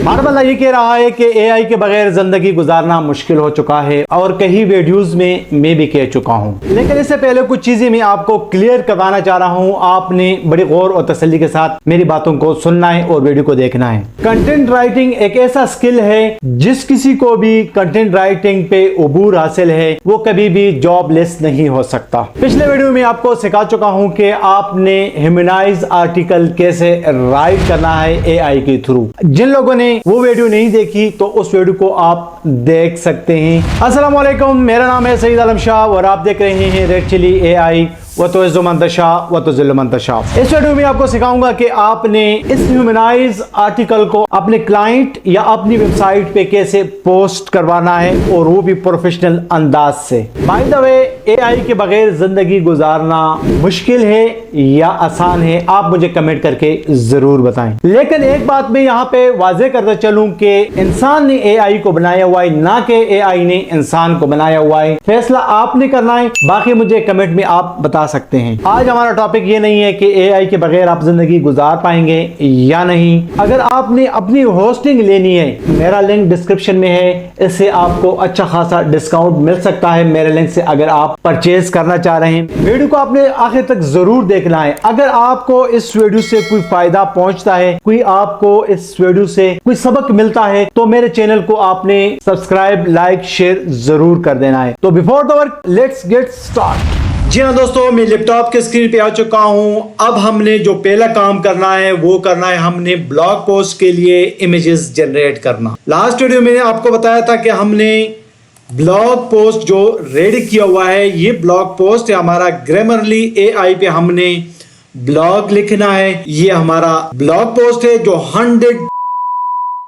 बार ये कह रहा है कि एआई के बगैर जिंदगी गुजारना मुश्किल हो चुका है और कई वीडियोस में मैं भी कह चुका हूं। लेकिन इससे पहले कुछ चीजें मैं आपको क्लियर करवाना चाह रहा हूं। आपने बड़ी गौर और तसल्ली के साथ मेरी बातों को सुनना है और वीडियो को देखना है। कंटेंट राइटिंग एक ऐसा स्किल है जिस किसी को भी कंटेंट राइटिंग पे उबूर हासिल है वो कभी भी जॉबलेस नहीं हो सकता। पिछले वीडियो में आपको सिखा चुका हूं कि आपने ह्यूमनाइज आर्टिकल कैसे राइट करना है एआई के थ्रू। जिन लोगों ने वो वीडियो नहीं देखी तो उस वीडियो को आप देख सकते हैं। अस्सलाम वालेकुम, मेरा नाम है सईद आलम शाह और आप देख रहे हैं रेड चिली एआई वो तो इज़्ज़ो मंतशा वो तो ज़िल्ल मंतशा। इस वीडियो में आपको सिखाऊंगा कि आपने इस ह्यूमनाइज आर्टिकल को अपने क्लाइंट या अपनी वेबसाइट पे कैसे पोस्ट करवाना है और वो भी प्रोफेशनल अंदाज से। बाय द वे, एआई के बगैर जिंदगी गुजारना मुश्किल है या आसान है, आप मुझे कमेंट करके जरूर बताएं। लेकिन एक बात मैं यहाँ पे वाजे करता चलूं कि इंसान ने एआई को बनाया हुआ है, ना कि एआई ने इंसान को बनाया हुआ है। फैसला आपने करना है, बाकी मुझे कमेंट में आप बता सकते हैं। आज हमारा टॉपिक ये नहीं है कि एआई के बगैर आप जिंदगी गुजार पाएंगे या नहीं। अगर आपने अपनी होस्टिंग लेनी है, मेरा लिंक डिस्क्रिप्शन में है, इससे आपको अच्छा खासा डिस्काउंट मिल सकता है मेरे लिंक से अगर आप परचेज करना चाह रहे हैं। वीडियो को आपने आखिर तक जरूर देखना है। अगर आपको इस वीडियो से कोई फायदा पहुंचता है, कोई आपको इस वीडियो से कोई सबक मिलता है तो मेरे चैनल को आपने सब्सक्राइब, लाइक, शेयर जरूर कर देना है। तो before the work let's get start. जी हाँ दोस्तों, मैं लैपटॉप के स्क्रीन पे आ चुका हूं। अब हमने जो पहला काम करना है वो करना है हमने ब्लॉग पोस्ट के लिए इमेजेस जनरेट करना। लास्ट वीडियो में आपको बताया था कि हमने ब्लॉग पोस्ट जो रेडी किया हुआ है, ये ब्लॉग पोस्ट है हमारा ग्रामरली एआई पे हमने ब्लॉग लिखना है। ये हमारा ब्लॉग पोस्ट है जो 100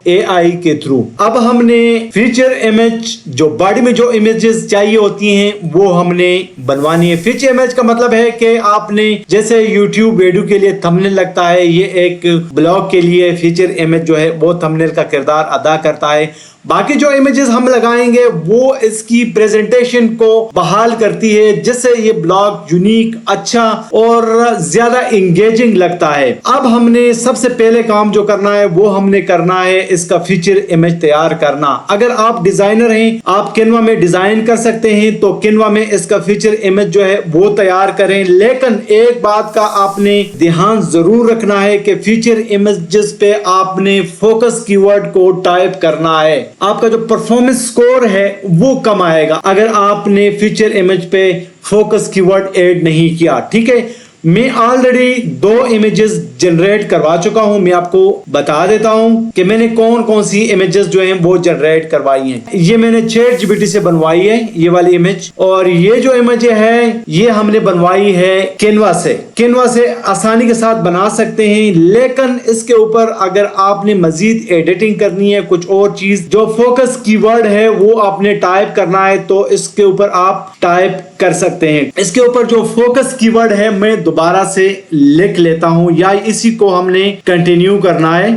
एआई के थ्रू। अब हमने फीचर इमेज, जो बॉडी में जो इमेजेस चाहिए होती हैं वो हमने बनवानी है। फीचर इमेज का मतलब है कि आपने जैसे यूट्यूब वीडियो के लिए थंबनेल लगता है, ये एक ब्लॉग के लिए फीचर इमेज जो है वो थंबनेल का किरदार अदा करता है। बाकी जो इमेजेस हम लगाएंगे वो इसकी प्रेजेंटेशन को बहाल करती है, जिससे ये ब्लॉग यूनिक, अच्छा और ज्यादा इंगेजिंग लगता है। अब हमने सबसे पहले काम जो करना है वो हमने करना है इसका फीचर इमेज तैयार करना। अगर आप डिजाइनर हैं, आप कैनवा में डिजाइन कर सकते हैं तो कैनवा में इसका फीचर इमेज जो है वो तैयार करें। लेकिन एक बात का आपने ध्यान जरूर रखना है कि फीचर इमेजेस पे आपने फोकस कीवर्ड को टाइप करना है। आपका जो परफॉर्मेंस स्कोर है वो कम आएगा अगर आपने फीचर इमेज पे फोकस कीवर्ड ऐड नहीं किया। ठीक है, मैं ऑलरेडी 2 इमेजेस जनरेट करवा चुका हूं। मैं आपको बता देता हूं कि मैंने कौन कौन सी इमेजेस जो हैं वो जनरेट करवाई हैं। ये मैंने ChatGPT से बनवाई है, ये वाली इमेज। और ये जो इमेज है ये हमने बनवाई है कैनवा से। कैनवा से आसानी के साथ बना सकते हैं, लेकिन इसके ऊपर अगर आपने मजीद एडिटिंग करनी है, कुछ और चीज जो फोकस कीवर्ड है वो आपने टाइप करना है तो इसके ऊपर आप टाइप कर सकते हैं। इसके ऊपर जो फोकस कीवर्ड है मैं दोबारा से लिख लेता हूं, या इसी को हमने कंटिन्यू करना है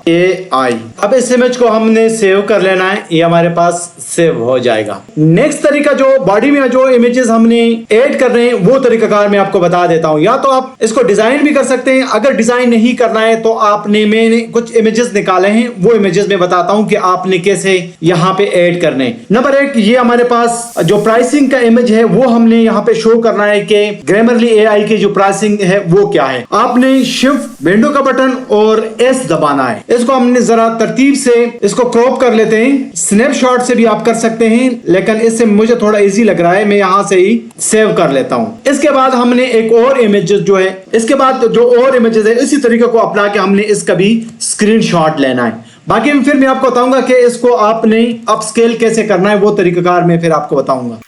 .ai। अब इस इमेज को हमने सेव कर लेना है, ये हमारे पास सेव हो जाएगा। नेक्स्ट तरीका जो बॉडी में जो इमेजेस हमने ऐड कर रहे हैं वो तरीकाकार मैं आपको बता देता हूं। या तो आप इसको डिजाइन भी कर सकते हैं, अगर डिजाइन नहीं करना है तो आपने, मैंने कुछ इमेजेस निकाले हैं वो इमेजेस में बताता हूं कि आपने कैसे यहाँ पे ऐड करने। नंबर 1, ये हमारे पास जो प्राइसिंग का इमेज है वो हमने यहाँ पे शो करना है कि ग्रामरली एआई की जो प्राइसिंग है वो क्या है। आपने शिफ्ट विंडो का बटन और S दबाना है। इसको हमने जरा तरतीब से इसको क्रॉप कर लेते हैं। स्नैपशॉट से भी आप कर सकते हैं, लेकिन इससे मुझे थोड़ा इजी लग रहा है, मैं यहां से ही सेव कर लेता हूं। इसके बाद हमने एक और इमेजेस जो है, इसके बाद जो और इमेजेस है इसी तरीके को अपना के हमने इसका भी स्क्रीनशॉट लेना है। बाकी फिर मैं आपको बताऊंगा कि इसको आपने अपस्केल कैसे करना है, वो तरीकाकार मैं फिर आपको बताऊंगा।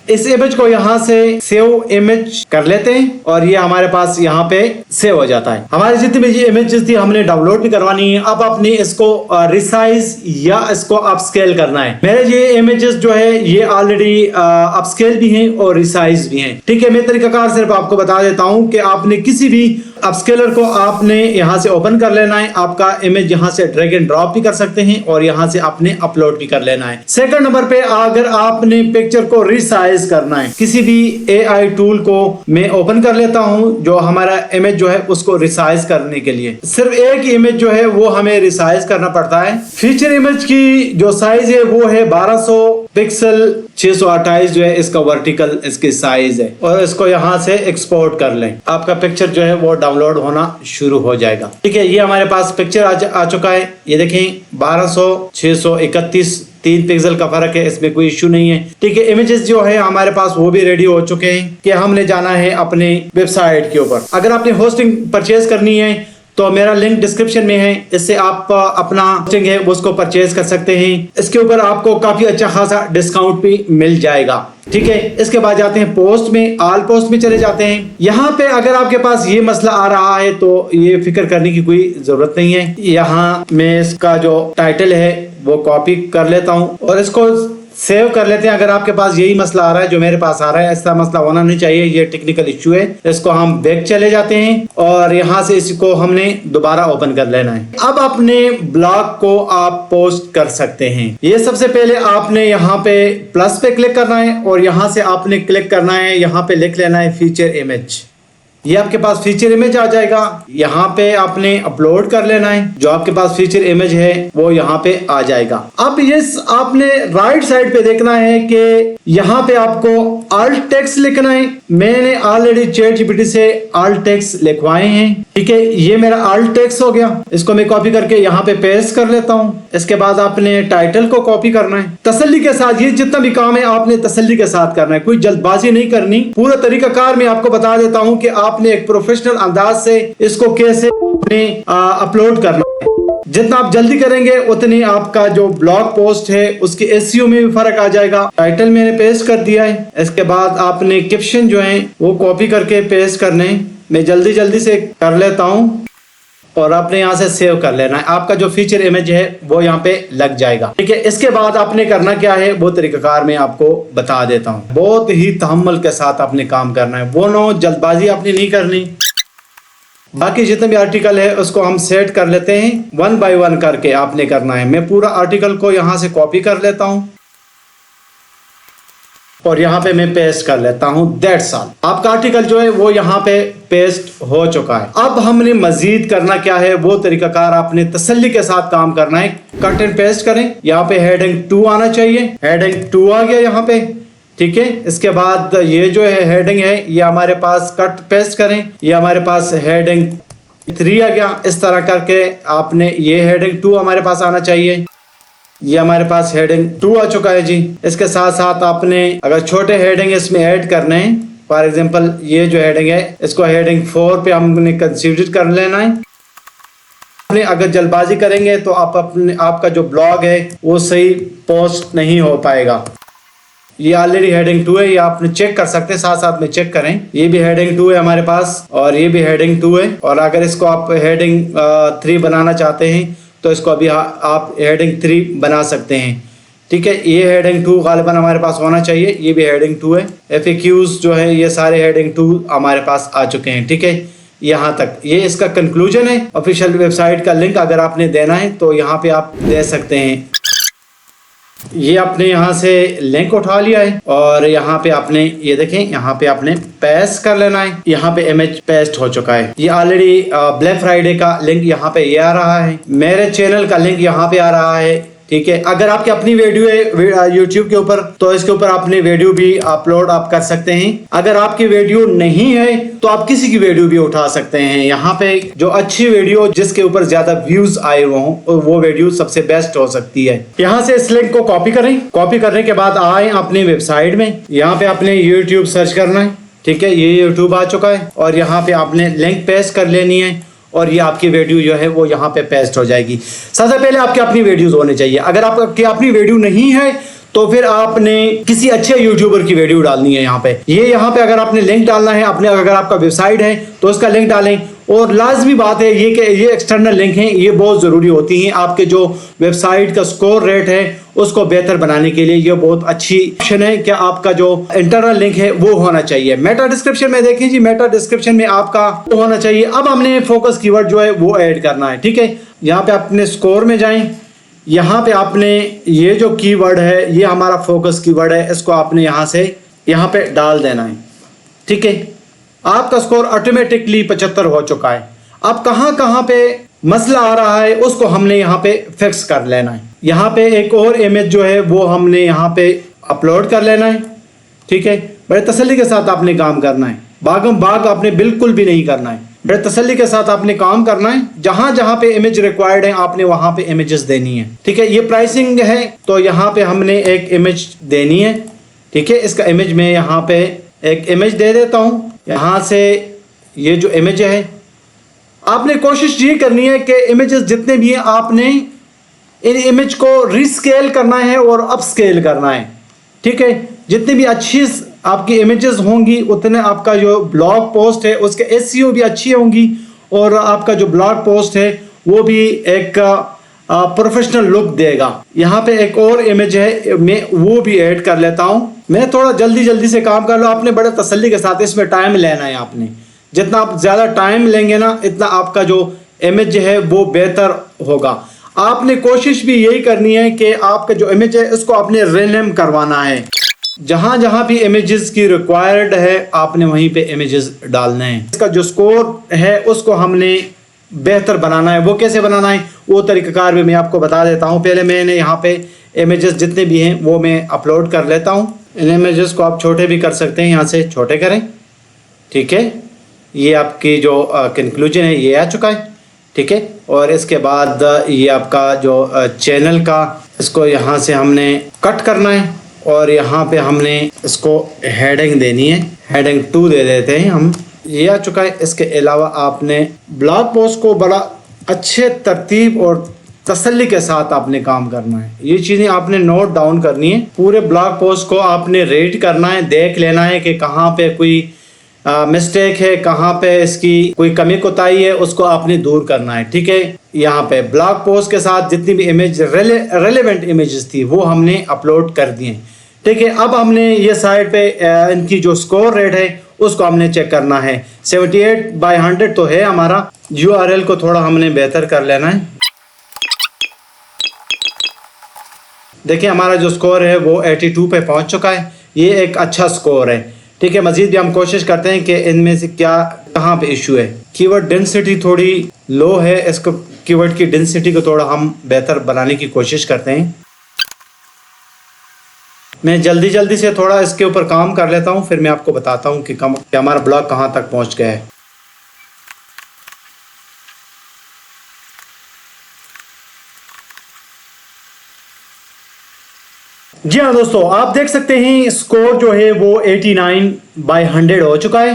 इस इमेज को यहां से सेव इमेज कर लेते हैं और ये हमारे पास यहाँ पे सेव हो जाता है। हमारी जितनी भी इमेजेस थी हमने डाउनलोड भी करवानी है। अब आपने इसको रिसाइज या इसको अपस्केल करना है। मेरे ये इमेजेस जो है ये ऑलरेडी अपस्केल भी हैं और रिसाइज भी हैं। ठीक है, मैं तरीकाकार सिर्फ आपको बता देता हूं कि आपने किसी भी अपस्केलर को आपने यहाँ से ओपन कर लेना है। आपका इमेज यहाँ से ड्रैग एंड ड्रॉप भी कर सकते हैं और यहाँ से आपने अपलोड भी कर लेना है। सेकंड नंबर पे अगर आपने पिक्चर को रिसाइज करना है, किसी भी AI टूल को मैं ओपन कर लेता हूँ जो हमारा इमेज जो है उसको रिसाइज करने के लिए। सिर्फ एक इमेज जो है वो हमें रिसाइज करना पड़ता है। फीचर इमेज की जो साइज है वो है 1200 पिक्सल 628 जो है इसका वर्टिकल इसकी साइज है, और इसको यहाँ से एक्सपोर्ट कर लें। आपका पिक्चर जो है वो डाउनलोड होना शुरू हो जाएगा। ठीक है, ये हमारे पास पिक्चर आ चुका है। ये देखें 1200 631 3 पिक्सल का फर्क है, इसमें कोई इश्यू नहीं है। ठीक है, इमेजेस जो है हमारे पास वो भी रेडी हो चुके हैं कि हमने जाना है अपने वेबसाइट के ऊपर। अगर आपने होस्टिंग परचेज करनी है तो मेरा लिंक डिस्क्रिप्शन में है, इससे आप अपना होस्टिंग है उसको परचेज कर सकते हैं। इसके ऊपर आपको काफी अच्छा खासा डिस्काउंट भी मिल जाएगा। ठीक है, इसके बाद जाते हैं पोस्ट में, ऑल पोस्ट में चले जाते हैं। यहाँ पे अगर आपके पास ये मसला आ रहा है तो ये फिक्र करने की कोई जरूरत नहीं है। यहाँ मैं इसका जो टाइटल है वो कॉपी कर लेता हूँ और इसको सेव कर लेते हैं। अगर आपके पास यही मसला आ रहा है जो मेरे पास आ रहा है, ऐसा मसला होना नहीं चाहिए, ये टेक्निकल इश्यू है। इसको हम बैक चले जाते हैं और यहाँ से इसको हमने दोबारा ओपन कर लेना है। अब अपने ब्लॉग को आप पोस्ट कर सकते हैं। ये सबसे पहले आपने यहाँ पे प्लस पे क्लिक करना है और यहाँ से आपने क्लिक करना है, यहाँ पे लिख लेना है फीचर इमेज। ये आपके पास फीचर इमेज आ जाएगा। यहाँ पे आपने अपलोड कर लेना है, जो आपके पास फीचर इमेज है वो यहाँ पे आ जाएगा। अब ये आपने राइट साइड पे देखना है कि यहाँ पे आपको alt टेक्स्ट लिखना है। मैंने ऑलरेडी ChatGPT से alt टेक्स्ट लिखवाए हैं। ठीक है, ये मेरा alt टेक्स्ट हो गया। इसको मैं कॉपी करके यहाँ पे पेस्ट कर लेता हूँ। इसके बाद आपने टाइटल को कॉपी करना है तसल्ली के साथ। ये जितना भी काम है आपने तसल्ली के साथ करना है, कोई जल्दबाजी नहीं करनी। पूरा तरीकाकार मैं आपको बता देता हूँ कि आपने एक प्रोफेशनल अंदाज से इसको कैसे अपलोड करना है। जितना आप जल्दी करेंगे उतनी आपका जो ब्लॉग पोस्ट है उसके SEO में भी फर्क आ जाएगा। टाइटल मैंने पेस्ट कर दिया है। इसके बाद आपने कैप्शन जो है वो कॉपी करके पेस्ट करने, मैं जल्दी से कर लेता हूँ और आपने यहाँ से सेव कर लेना है। आपका जो फीचर इमेज है वो यहाँ पे लग जाएगा। ठीक है, इसके बाद आपने करना क्या है वो तरीकाकार मैं आपको बता देता हूँ। बहुत ही तहम्मुल के साथ आपने काम करना है, वो नो जल्दबाजी आपने नहीं करनी। बाकी जितने भी आर्टिकल है उसको हम सेट कर लेते हैं, 1 बाय 1 करके आपने करना है। मैं पूरा आर्टिकल को यहाँ से कॉपी कर लेता हूँ और यहाँ पे मैं पेस्ट कर लेता हूँ। That's all. आपका आर्टिकल जो है वो यहाँ पे पेस्ट हो चुका है। अब हमने मजीद करना क्या है वो तरीकाकार आपने तसल्ली के साथ काम करना है। कंटेंट पेस्ट करें, यहाँ पे हेडिंग 2 आना चाहिए। हेडिंग 2 आ गया यहाँ पे। ठीक है, इसके बाद ये जो है हेडिंग है ये हमारे पास कट पेस्ट करें, ये हमारे पास हेडिंग 3 आ गया। इस तरह करके आपने ये हेडिंग 2 हमारे पास आना चाहिए। ये हमारे पास हेडिंग 2 आ चुका है जी। इसके साथ साथ आपने अगर छोटे हेडिंग इसमें ऐड करने हैं, फॉर एग्जांपल ये जो हेडिंग है इसको हेडिंग 4 पे हमने कंसीडर कर लेना है। आपने अगर जल्दबाजी करेंगे तो आपका जो ब्लॉग है वो सही पोस्ट नहीं हो पाएगा। ये ऑलरेडी हेडिंग 2 है, ये आपने चेक कर सकते हैं, साथ साथ में चेक करें। ये भी हेडिंग 2 है हमारे पास और ये भी हेडिंग 2 है। और अगर इसको आप हेडिंग 3 बनाना चाहते हैं तो इसको अभी आप हेडिंग 3 बना सकते हैं। ठीक है, ये हेडिंग 2 गालिबन हमारे पास होना चाहिए। ये भी हेडिंग 2 है। FAQs जो है ये सारे हेडिंग 2 हमारे पास आ चुके हैं। ठीक है, यहाँ तक ये इसका कंक्लूजन है। ऑफिशियल वेबसाइट का लिंक अगर आपने देना है तो यहाँ पे आप दे सकते हैं। ये आपने यहाँ से लिंक उठा लिया है और यहाँ पे आपने ये देखें, यहाँ पे आपने पेस्ट कर लेना है। यहाँ पे इमेज पेस्ट हो चुका है। ये ऑलरेडी ब्लैक फ्राइडे का लिंक यहाँ पे ये आ रहा है। मेरे चैनल का लिंक यहाँ पे आ रहा है। ठीक है, अगर आपकी अपनी वीडियो है यूट्यूब के ऊपर तो इसके ऊपर अपनी वीडियो भी अपलोड आप कर सकते हैं। अगर आपकी वीडियो नहीं है तो आप किसी की वीडियो भी उठा सकते हैं। यहाँ पे जो अच्छी वीडियो जिसके ऊपर ज्यादा व्यूज आए हों वो वीडियो सबसे बेस्ट हो सकती है। यहाँ से इस लिंक को कॉपी करें। कॉपी करने के बाद आए अपनी वेबसाइट में, यहाँ पे आपने यूट्यूब सर्च करना है। ठीक है, ये यूट्यूब आ चुका है और यहाँ पे आपने लिंक पेस्ट कर लेनी है और ये आपकी वीडियो जो है वो यहाँ पे पेस्ट हो जाएगी। सबसे पहले आपकी अपनी वीडियोस होनी चाहिए। अगर आपकी अपनी वीडियो नहीं है तो फिर आपने किसी अच्छे यूट्यूबर की वीडियो डालनी है। यहाँ पे अगर आपने लिंक डालना है अपने, अगर आपका वेबसाइट है तो उसका लिंक डालें। और लाजमी बात है ये कि ये एक्सटर्नल लिंक हैं, ये बहुत ज़रूरी होती हैं। आपके जो वेबसाइट का स्कोर रेट है उसको बेहतर बनाने के लिए ये बहुत अच्छी ऑप्शन है कि आपका जो इंटरनल लिंक है वो होना चाहिए। मेटा डिस्क्रिप्शन में देखें जी, मेटा डिस्क्रिप्शन में आपका वो होना चाहिए। अब हमने फोकस कीवर्ड जो है वो ऐड करना है, ठीक है। यहाँ पे अपने स्कोर में जाएं, यहाँ पे आपने ये जो कीवर्ड है ये हमारा फोकस कीवर्ड है, इसको आपने यहाँ से यहाँ पे डाल देना है, ठीक है। आपका स्कोर ऑटोमेटिकली 75 हो चुका है। अब कहाँ कहाँ पे मसला आ रहा है उसको हमने यहाँ पे फिक्स कर लेना है। यहाँ पे एक और इमेज जो है वो हमने यहाँ पे अपलोड कर लेना है, ठीक है। बड़े तसल्ली के साथ आपने काम करना है, भागम भाग आपने बिल्कुल भी नहीं करना है। बड़े तसल्ली के साथ आपने काम करना है। जहां जहां पे इमेज रिक्वायर्ड है आपने वहां पे इमेजेस देनी है, ठीक है। ये प्राइसिंग है तो यहाँ पे हमने एक इमेज देनी है, ठीक है। इसका इमेज में यहाँ पे एक इमेज दे देता हूँ। यहाँ से ये जो इमेज है आपने कोशिश ये करनी है कि इमेजेस जितने भी हैं आपने इन इमेज को रीस्केल करना है और अपस्केल करना है, ठीक है। जितनी भी अच्छी आपकी इमेजेस होंगी उतने आपका जो ब्लॉग पोस्ट है उसके एसईओ भी अच्छी होंगी और आपका जो ब्लॉग पोस्ट है वो भी एक प्रोफेशनल लुक देगा। यहाँ पे एक और इमेज है, मैं वो भी ऐड कर लेता हूँ। मैं थोड़ा जल्दी से काम कर लो, आपने बड़े तसल्ली के साथ इसमें टाइम लेना है। आपने जितना आप ज़्यादा टाइम लेंगे ना इतना आपका जो इमेज है वो बेहतर होगा। आपने कोशिश भी यही करनी है कि आपका जो इमेज है उसको आपने रीनेम करवाना है। जहां जहां भी इमेजेस की रिक्वायर्ड है आपने वहीं पे इमेजेस डालने हैं। इसका जो स्कोर है उसको हमने बेहतर बनाना है। वो कैसे बनाना है वो तरीक़ाकार भी मैं आपको बता देता हूं। पहले मैंने यहाँ पे इमेजेस जितने भी हैं वो मैं अपलोड कर लेता हूं। इन इमेजेस को आप छोटे भी कर सकते हैं, यहाँ से छोटे करें, ठीक है। ये आपकी जो कंक्लूजन है ये आ चुका है, ठीक है। और इसके बाद ये आपका जो चैनल का इसको यहाँ से हमने कट करना है और यहाँ पे हमने इसको हेडिंग देनी है, हेडिंग 2 दे देते हैं हम। ये आ चुका है। इसके अलावा आपने ब्लॉग पोस्ट को बड़ा अच्छे तरतीब और तसल्ली के साथ आपने काम करना है। ये चीज़ें आपने नोट डाउन करनी है। पूरे ब्लॉग पोस्ट को आपने रेड करना है, देख लेना है कि कहाँ पे कोई मिस्टेक है, कहाँ पे इसकी कोई कमी कोताही है, उसको आपने दूर करना है, ठीक है। यहाँ पे ब्लॉग पोस्ट के साथ जितनी भी इमेज रेलेवेंट इमेजेस थी वो हमने अपलोड कर दिए, ठीक है। अब हमने ये साइड पे इनकी जो स्कोर रेट है उसको हमने चेक करना है। 78/100 तो है हमारा। URL को थोड़ा हमने बेहतर कर लेना है। देखिए हमारा जो स्कोर है वो 82 पे पहुंच चुका है। ये एक अच्छा स्कोर है, ठीक है। मजीद भी हम कोशिश करते हैं कि इनमें से क्या कहाँ पे इशू है। कीवर्ड डेंसिटी थोड़ी लो है, इसको कीवर्ड की डेंसिटी को थोड़ा हम बेहतर बनाने की कोशिश करते हैं। मैं जल्दी से थोड़ा इसके ऊपर काम कर लेता हूँ, फिर मैं आपको बताता हूँ कि हमारा ब्लॉग कहाँ तक पहुँच गया है। जी हाँ दोस्तों, आप देख सकते हैं स्कोर जो है वो 89/100 हो चुका है।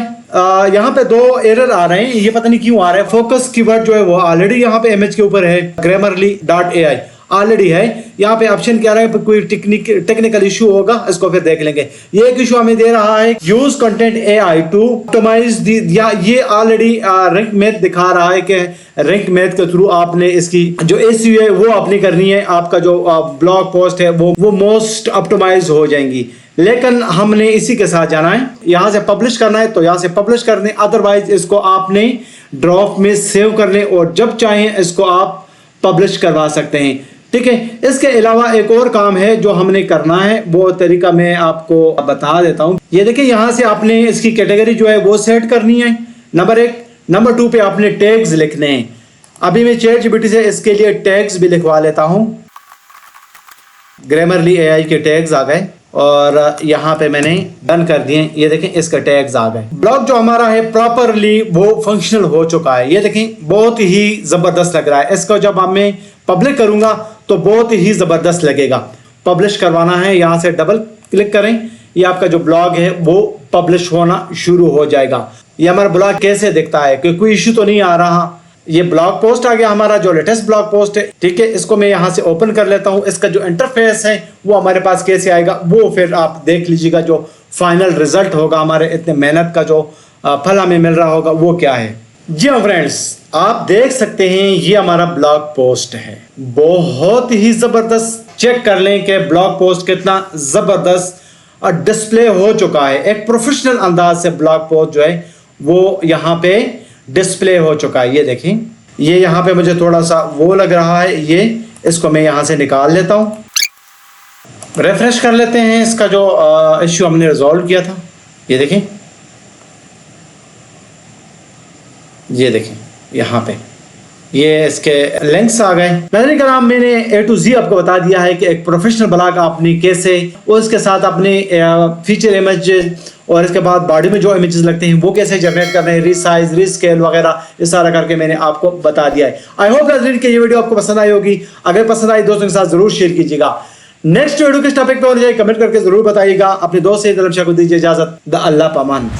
यहाँ पे 2 एरर आ रहे हैं, ये पता नहीं क्यों आ रहा है। फोकस कीवर्ड जो है वो ऑलरेडी यहाँ पे इमेज के ऊपर है, grammarly.ai ऑलरेडी है। यहाँ पे ऑप्शन क्या रहा है, कोई टेक्निकल इशू होगा, इसको फिर देख लेंगे। ये एक इशू हमें दे रहा है, use content AI to optimise the, या ये ऑलरेडी रैंक मैथ दिखा रहा है कि रैंक मैथ के थ्रू आपने इसकी जो एसईओ है वो अपनी करनी है। आपका जो ब्लॉग पोस्ट है वो मोस्ट ऑप्टिमाइज हो जाएंगी। लेकिन हमने इसी के साथ जाना है, यहाँ से पब्लिश करना है तो यहाँ से पब्लिश कर दें, अदरवाइज इसको आपने ड्रॉप में सेव कर लें और जब चाहें इसको आप पब्लिश करवा सकते हैं, ठीक है। इसके अलावा एक और काम है जो हमने करना है, वो तरीका मैं आपको बता देता हूं। ये देखिए यहाँ से आपने इसकी कैटेगरी जो है वो सेट करनी है, नंबर 1। नंबर 2 पे आपने टैग्स लिखने हैं। अभी मैं ChatGPT से इसके लिए टैग्स भी लिखवा लेता हूं। Grammarly AI के टैग्स आ गए और यहाँ पे मैंने डन कर दिए। ये देखें इसका टैग्स आ गए। ब्लॉग जो हमारा है प्रॉपरली वो फंक्शनल हो चुका है। ये देखें बहुत ही जबरदस्त लग रहा है। इसको जब मैं पब्लिश करूंगा तो बहुत ही जबरदस्त लगेगा। पब्लिश करवाना है, यहाँ से डबल क्लिक करें, ये आपका जो ब्लॉग है वो पब्लिश होना शुरू हो जाएगा। ये हमारा ब्लॉग कैसे दिखता है कि कोई इशू तो नहीं आ रहा। ये ब्लॉग पोस्ट आ गया हमारा, जो लेटेस्ट ब्लॉग पोस्ट है, ठीक है। इसको मैं यहाँ से ओपन कर लेता हूँ। इसका जो इंटरफेस है वो हमारे पास कैसे आएगा वो फिर आप देख लीजिएगा। जो फाइनल रिजल्ट होगा हमारे इतने मेहनत का जो फल हमें मिल रहा होगा वो क्या है। जी हाँ फ्रेंड्स, आप देख सकते हैं ये हमारा ब्लॉग पोस्ट है। बहुत ही जबरदस्त चेक कर लें कि ब्लॉग पोस्ट कितना ज़बरदस्त डिस्प्ले हो चुका है। एक प्रोफेशनल अंदाज से ब्लॉग पोस्ट जो है वो यहाँ पे डिस्प्ले हो चुका है। ये देखें, ये यहाँ पे मुझे थोड़ा सा वो लग रहा है, ये इसको मैं यहाँ से निकाल लेता हूँ। रिफ्रेश कर लेते हैं, इसका जो इश्यू हमने रिजॉल्व किया था। ये देखें, ये देखें यहाँ पे ये इसके लिंक्स आ गए। नाज़रीन कराम, मैंने A to Z आपको बता दिया है कि एक प्रोफेशनल ब्लॉग आपने कैसे, उसके साथ अपने फीचर इमेज और इसके बाद बॉडी में जो इमेजेस लगते हैं वो कैसे जनरेट करने हैं, रीसाइज, रीस्केल वगैरह, ये सारा करके मैंने आपको बता दिया है। आई होप नाज़रीन कि ये वीडियो आपको पसंद आई होगी। अगर पसंद आई दोस्तों के साथ जरूर शेयर कीजिएगा। नेक्स्ट वीडियो किस टॉपिक पे होनी चाहिए कमेंट करके जरूर बताइएगा। अपने दोस्त से शाह को दीजिए इजाजत। द अल्लाह पामान।